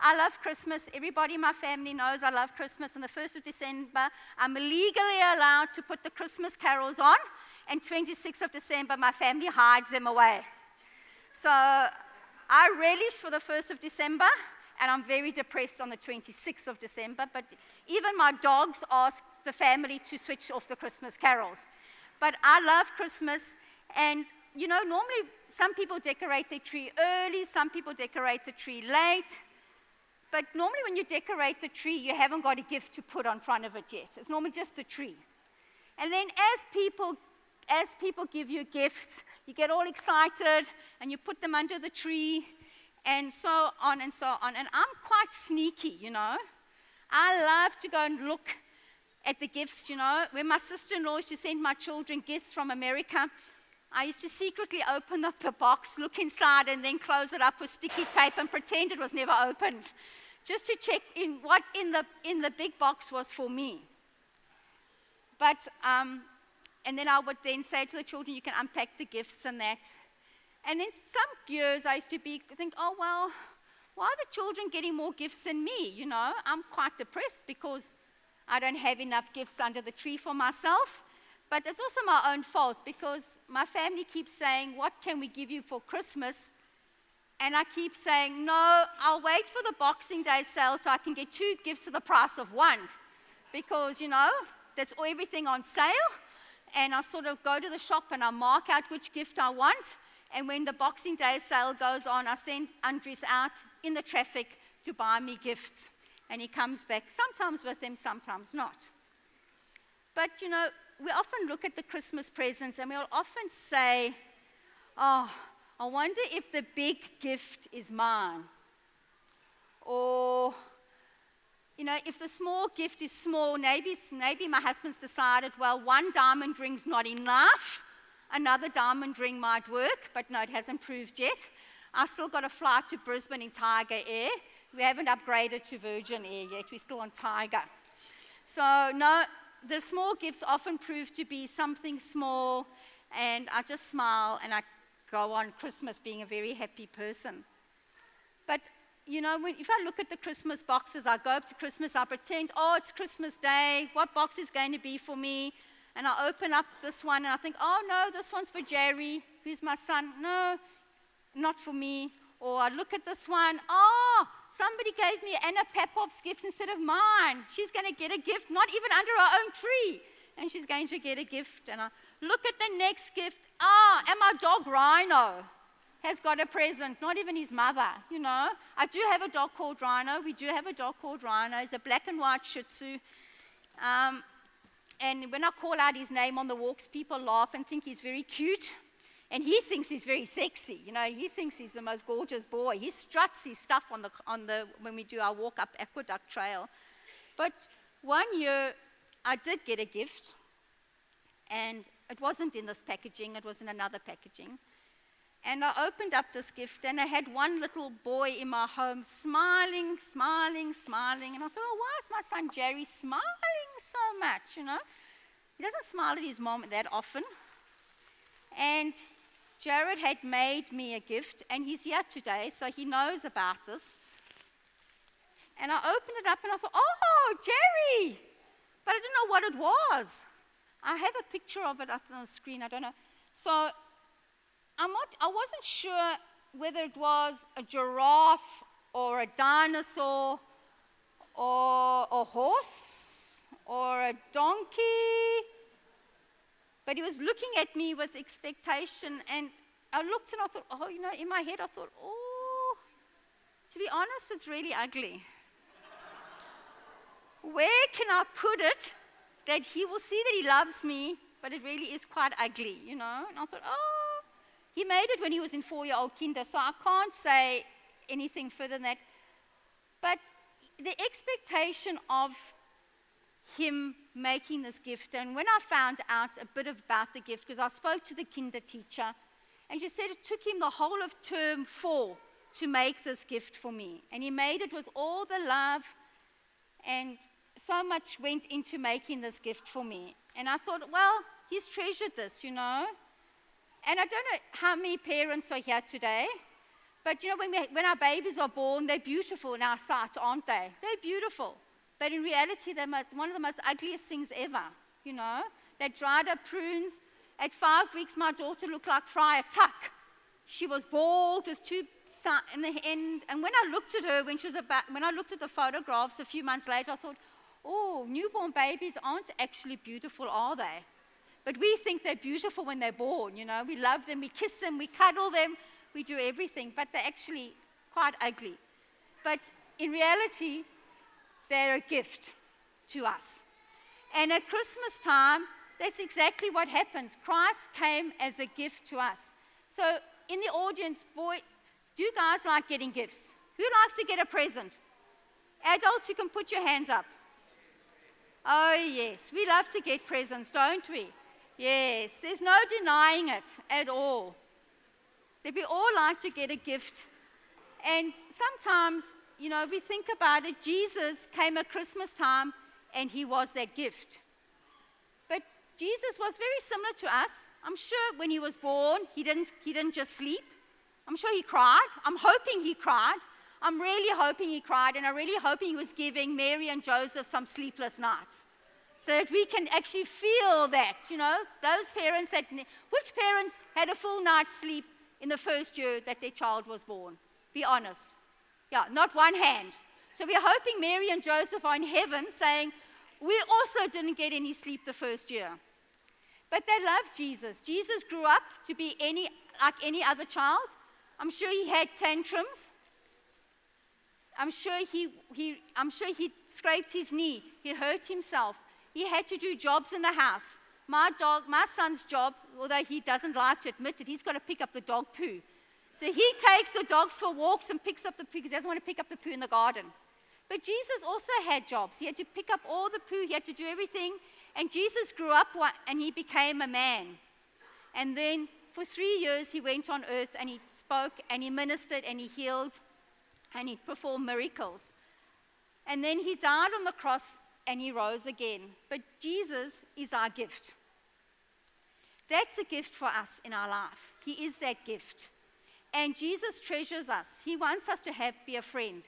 I love Christmas. Everybody in my family knows I love Christmas. On the 1st of December, I'm legally allowed to put the Christmas carols on, and 26th of December, my family hides them away. So I relish for the 1st of December, and I'm very depressed on the 26th of December, but even my dogs ask the family to switch off the Christmas carols. But I love Christmas, and normally some people decorate their tree early, some people decorate the tree late, but normally when you decorate the tree, you haven't got a gift to put on front of it yet. It's normally just a tree. And then as people give you gifts, you get all excited, and you put them under the tree, and so on and so on. And I'm quite sneaky, I love to go and look at the gifts, When my sister-in-law used to send my children gifts from America, I used to secretly open up the box, look inside, and then close it up with sticky tape and pretend it was never opened, just to check in what in the big box was for me. But, and then I would then say to the children, you can unpack the gifts and that. And then some years I used to think, oh, well, why are the children getting more gifts than me? I'm quite depressed because I don't have enough gifts under the tree for myself. But it's also my own fault because my family keeps saying, what can we give you for Christmas? And I keep saying, no, I'll wait for the Boxing Day sale so I can get 2 gifts for the price of 1. Because, that's everything on sale. And I sort of go to the shop and I mark out which gift I want. And when the Boxing Day sale goes on, I send Andres out in the traffic to buy me gifts. And he comes back, sometimes with them, sometimes not. But, we often look at the Christmas presents and we'll often say, oh, I wonder if the big gift is mine. Or, if the small gift is small, maybe my husband's decided, well, 1 diamond ring's not enough. Another diamond ring might work, but no, it hasn't proved yet. I've still got a flight to Brisbane in Tiger Air. We haven't upgraded to Virgin Air yet. We're still on Tiger. So, no, the small gifts often prove to be something small, and I just smile and I go on Christmas being a very happy person. But, if I look at the Christmas boxes, I go up to Christmas, I pretend, oh, it's Christmas Day, what box is going to be for me? And I open up this one and I think, oh, no, this one's for Jerry, who's my son. No, not for me. Or I look at this one, oh, somebody gave me Anna Papov's gift instead of mine. She's going to get a gift, not even under her own tree. And she's going to get a gift. And I look at the next gift. And my dog Rhino has got a present, not even his mother, I do have a dog called Rhino. We do have a dog called Rhino. He's a black and white Shih Tzu. And when I call out his name on the walks, people laugh and think he's very cute. And he thinks he's very sexy. He thinks he's the most gorgeous boy. He struts his stuff when we do our walk up Aqueduct Trail. But one year, I did get a gift. And it wasn't in this packaging. It was in another packaging. And I opened up this gift, and I had one little boy in my home smiling, smiling, smiling. And I thought, oh, why is my son Jerry smiling so much, He doesn't smile at his mom that often. And Jared had made me a gift, and he's here today, so he knows about this. And I opened it up, and I thought, oh, Jerry! But I didn't know what it was. I have a picture of it up on the screen, I don't know. So I wasn't sure whether it was a giraffe or a dinosaur or a horse or a donkey. But he was looking at me with expectation, and I looked and I thought, oh, in my head I thought, oh, to be honest, it's really ugly. Where can I put it that he will see that he loves me, but it really is quite ugly, And I thought, oh, he made it when he was in 4-year-old kinder, so I can't say anything further than that. But the expectation of him making this gift, and when I found out a bit about the gift, because I spoke to the kinder teacher, and she said it took him the whole of term 4 to make this gift for me. And he made it with all the love, and so much went into making this gift for me. And I thought, well, he's treasured this, And I don't know how many parents are here today, But when our babies are born, they're beautiful in our sight, aren't they? They're beautiful. But in reality, they're one of the most ugliest things ever, They dried up prunes. At 5 weeks, my daughter looked like Friar Tuck. She was bald with two in the end. And when I looked at her, when I looked at the photographs a few months later, I thought, oh, newborn babies aren't actually beautiful, are they? But we think they're beautiful when they're born, We love them, we kiss them, we cuddle them, we do everything. But they're actually quite ugly. But in reality, they're a gift to us. And at Christmas time, that's exactly what happens. Christ came as a gift to us. So in the audience, do you guys like getting gifts? Who likes to get a present? Adults, you can put your hands up. Oh, yes. We love to get presents, don't we? Yes. There's no denying it at all. That we all like to get a gift. And sometimes, if we think about it, Jesus came at Christmas time and he was that gift. But Jesus was very similar to us. I'm sure when he was born, he didn't just sleep. I'm sure he cried. I'm hoping he cried. I'm really hoping he cried, and I'm really hoping he was giving Mary and Joseph some sleepless nights so that we can actually feel that, those parents which parents had a full night's sleep in the first year that their child was born? Be honest. Yeah, not one hand. So we're hoping Mary and Joseph are in heaven saying, we also didn't get any sleep the first year. But they loved Jesus. Jesus grew up to be like any other child. I'm sure he had tantrums. I'm sure he scraped his knee. He hurt himself. He had to do jobs in the house. My son's job, although he doesn't like to admit it, he's got to pick up the dog poo. So he takes the dogs for walks and picks up the poo because he doesn't want to pick up the poo in the garden. But Jesus also had jobs. He had to pick up all the poo. He had to do everything. And Jesus grew up and he became a man. And then for 3 years he went on earth and he spoke and he ministered and he healed and he performed miracles. And then he died on the cross and he rose again. But Jesus is our gift. That's a gift for us in our life. He is that gift. And Jesus treasures us. He wants us to be a friend.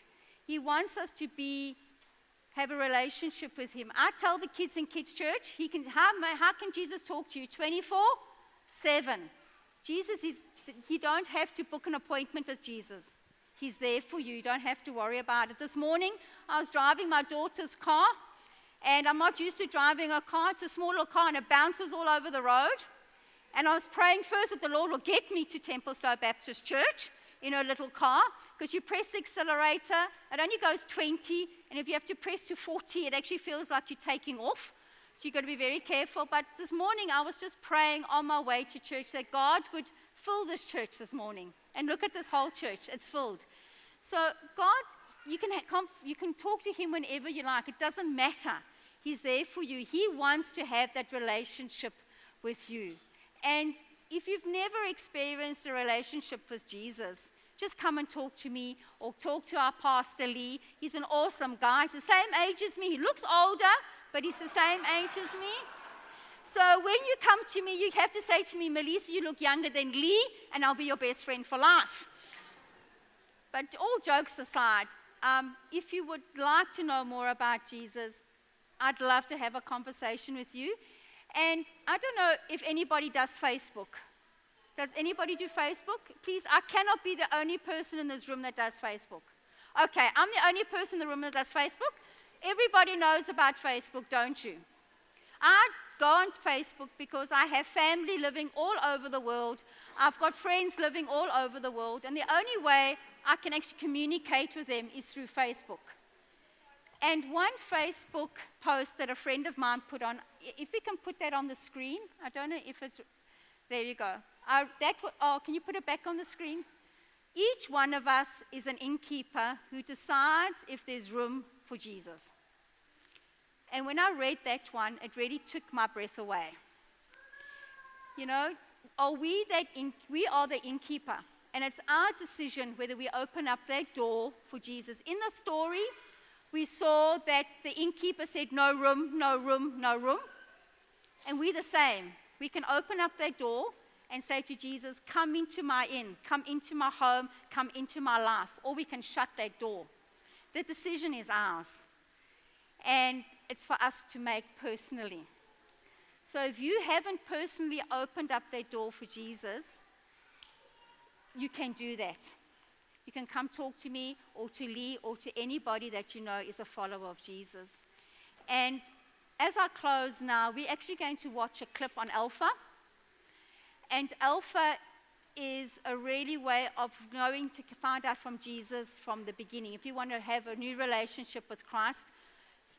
He wants us to have a relationship with him. I tell the kids in kids' church, how can Jesus talk to you 24/7? You don't have to book an appointment with Jesus. He's there for you. You don't have to worry about it. This morning, I was driving my daughter's car, and I'm not used to driving a car. It's a small little car, and it bounces all over the road. And I was praying first that the Lord will get me to Templestowe Baptist Church in a little car, because you press the accelerator, it only goes 20, and if you have to press to 40, it actually feels like you're taking off. So you've got to be very careful. But this morning, I was just praying on my way to church that God would fill this church this morning. And look at this whole church, it's filled. So God, you can talk to him whenever you like. It doesn't matter. He's there for you. He wants to have that relationship with you. And if you've never experienced a relationship with Jesus, just come and talk to me or talk to our pastor Lee. He's an awesome guy. He's the same age as me. He looks older, but he's the same age as me. So when you come to me, you have to say to me, Melisa, you look younger than Lee, and I'll be your best friend for life. But all jokes aside, if you would like to know more about Jesus, I'd love to have a conversation with you. And I don't know if anybody does Facebook. Does anybody do Facebook? Please, I cannot be the only person in this room that does Facebook. Okay, I'm the only person in the room that does Facebook. Everybody knows about Facebook, don't you? I go on Facebook because I have family living all over the world. I've got friends living all over the world. And the only way I can actually communicate with them is through Facebook. And one Facebook post that a friend of mine put on, if we can put that on the screen, I don't know if it's, there you go. Can you put it back on the screen? Each one of us is an innkeeper who decides if there's room for Jesus. And when I read that one, it really took my breath away. You know, we are the innkeeper, and it's our decision whether we open up that door for Jesus. In the story, we saw that the innkeeper said, no room, no room, no room. And we're the same. We can open up that door and say to Jesus, come into my inn, come into my home, come into my life. Or we can shut that door. The decision is ours. And it's for us to make personally. So if you haven't personally opened up that door for Jesus, you can do that. You can come talk to me or to Lee or to anybody that you know is a follower of Jesus. And as I close now, we're actually going to watch a clip on Alpha. And Alpha is a really way of knowing to find out from Jesus from the beginning. If you want to have a new relationship with Christ,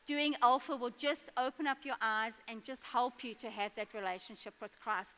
doing Alpha will just open up your eyes and just help you to have that relationship with Christ.